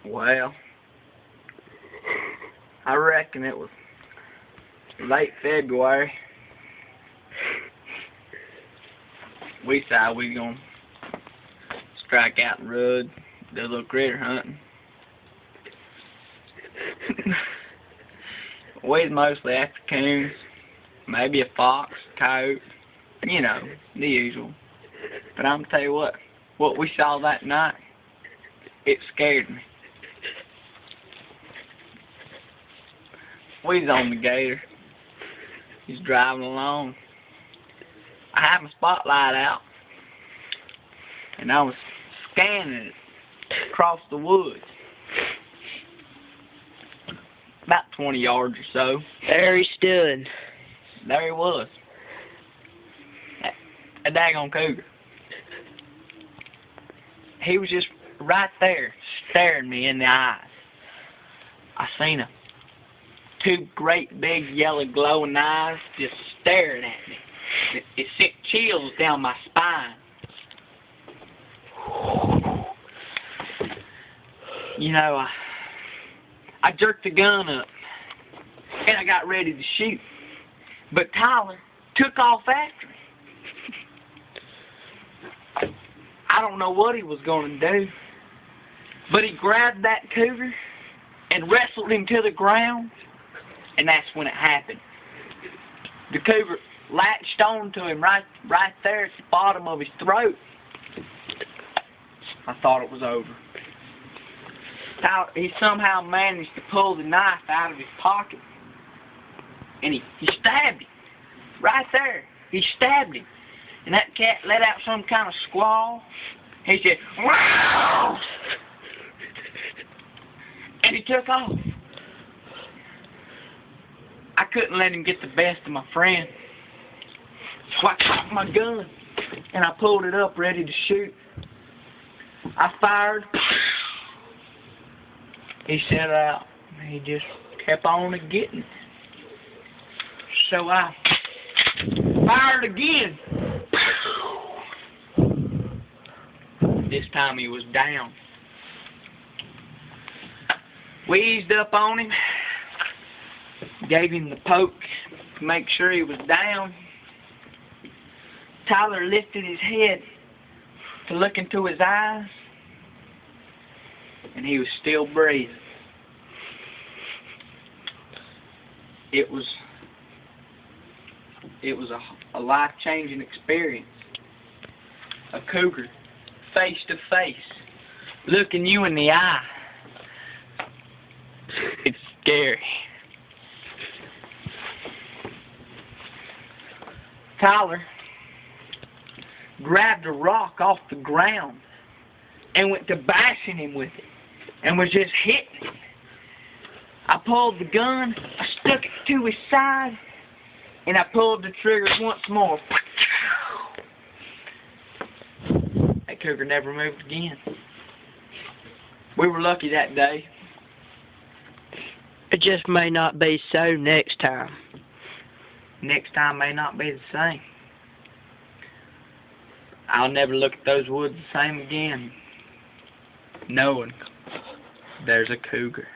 Well, I reckon it was late February. We decided we was gonna strike out and run, do a little critter hunting. We was mostly after coons, maybe a fox, coyote, you know, the usual. But I'm gonna tell you what we saw that night, it scared me. We was on the gator. He's driving along. I had my spotlight out, and I was scanning it across the woods. About 20 yards or so. There he stood. There he was. A daggone cougar. He was just right there, staring me in the eyes. I seen him. Two great big yellow glowing eyes just staring at me. It sent chills down my spine. You know, I jerked the gun up and I got ready to shoot, but Tyler took off after me. I don't know what he was going to do, but he grabbed that cougar and wrestled him to the ground, and that's when it happened. The cougar latched on to him right there at the bottom of his throat. I thought it was over. He somehow managed to pull the knife out of his pocket, and he stabbed him right there. He stabbed him, and that cat let out some kind of squall. He said, "Wow!" and he took off. I couldn't let him get the best of my friend, so I cocked my gun and I pulled it up ready to shoot. I fired. He set out. He just kept on getting it. So I fired again. This time he was down. We eased up on him, gave him the poke to make sure he was down. Tyler lifted his head to look into his eyes, and he was still breathing. It was a life-changing experience. A cougar, face to face, looking you in the eye. It's scary. Tyler grabbed a rock off the ground and went to bashing him with it and was just hitting him. I pulled the gun, I stuck it to his side, and I pulled the trigger once more. That cougar never moved again. We were lucky that day. It just may not be so next time. Next time may not be the same. I'll never look at those woods the same again, knowing there's a cougar.